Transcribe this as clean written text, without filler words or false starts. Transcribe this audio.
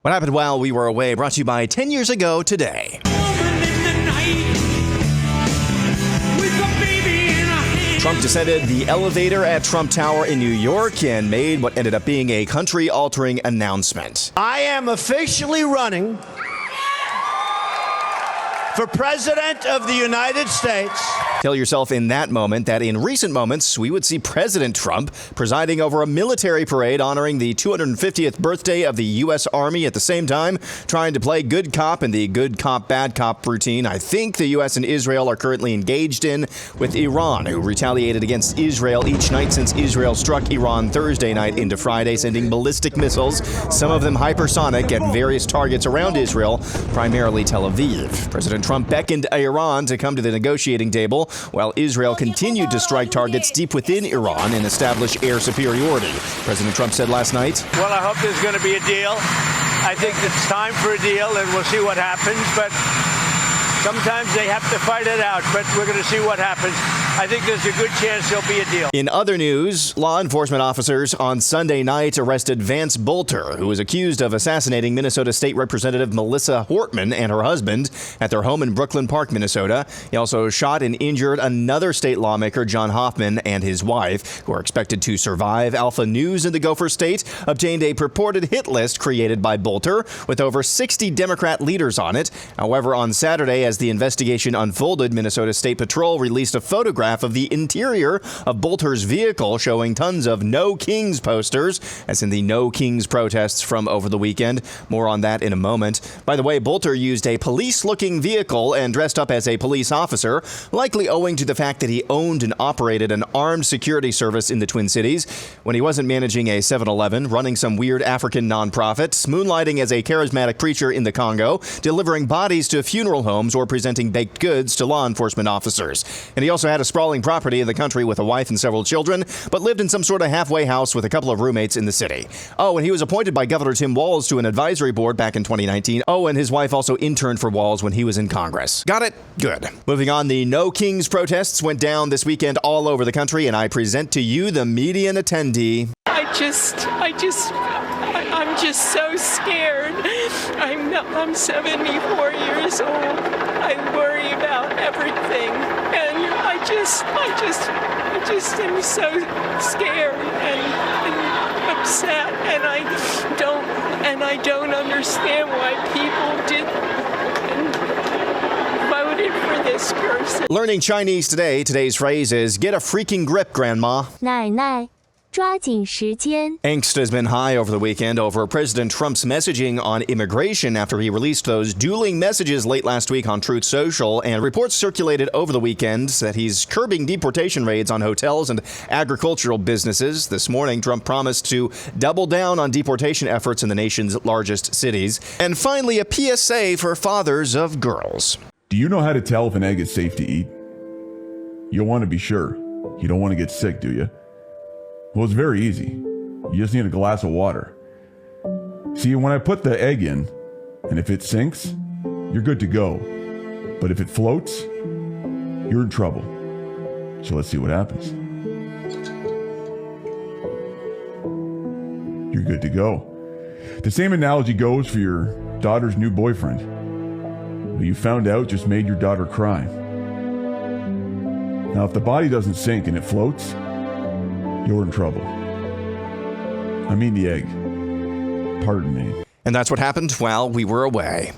What happened while we were away, brought to you by 10 years ago today. Trump descended the elevator at Trump Tower in New York and made what ended up being a country-altering announcement. I am officially running for President of the United States. Tell yourself in that moment that in recent moments, we would see President Trump presiding over a military parade honoring the 250th birthday of the U.S. Army at the same time, trying to play good cop in the good cop, bad cop routine I think the U.S. and Israel are currently engaged in with Iran, who retaliated against Israel each night since Israel struck Iran Thursday night into Friday, sending ballistic missiles, some of them hypersonic, at various targets around Israel, primarily Tel Aviv. President Trump beckoned Iran to come to the negotiating table, while Israel continued to strike targets deep within Iran and establish air superiority. President Trump said last night, Well, I hope there's going to be a deal. I think it's time for a deal, and we'll see what happens. But sometimes they have to fight it out, but we're going to see what happens. I think there's a good chance there'll be a deal. In other news, law enforcement officers on Sunday night arrested Vance Bolter, who was accused of assassinating Minnesota State Representative Melissa Hortman and her husband at their home in Brooklyn Park, Minnesota. He also shot and injured another state lawmaker, John Hoffman, and his wife, who are expected to survive. Alpha News in the Gopher State obtained a purported hit list created by Bolter with over 60 Democrat leaders on it. However, on Saturday, as the investigation unfolded, Minnesota State Patrol released a photograph of the interior of Bolter's vehicle showing tons of No Kings posters, as in the No Kings protests from over the weekend. More on that in a moment. By the way, Bolter used a police-looking vehicle and dressed up as a police officer, likely owing to the fact that he owned and operated an armed security service in the Twin Cities when he wasn't managing a 7-Eleven, running some weird African nonprofit, moonlighting as a charismatic preacher in the Congo, delivering bodies to funeral homes, or presenting baked goods to law enforcement officers. And he also had a sprawling property in the country with a wife and several children, but lived in some sort of halfway house with a couple of roommates in the city. Oh, and he was appointed by Governor Tim Walz to an advisory board back in 2019. Oh, and his wife also interned for Walz when he was in Congress. Got it? Good. Moving on, the No Kings protests went down this weekend all over the country, and I present to you the median attendee. I'm just so scared. I'm 74 years old. I worry about everything, and I just am so scared and upset, and I don't understand why people did and voted for this person. Learning Chinese today. Today's phrase is "Get a freaking grip, Grandma." 奶奶 抓紧时间 Angst has been high over the weekend over President Trump's messaging on immigration after he released those dueling messages late last week on Truth Social, and reports circulated over the weekend that he's curbing deportation raids on hotels and agricultural businesses. This morning, Trump promised to double down on deportation efforts in the nation's largest cities. And finally, a PSA for fathers of girls. Do you know how to tell if an egg is safe to eat? You'll want to be sure. You don't want to get sick, do you? Well, it's very easy. You just need a glass of water. See, when I put the egg in, and if it sinks, you're good to go. But if it floats, you're in trouble. So let's see what happens. You're good to go. The same analogy goes for your daughter's new boyfriend, who you found out just made your daughter cry. Now, if the body doesn't sink and it floats, you're in trouble. I mean the egg. Pardon me. And that's what happened while we were away.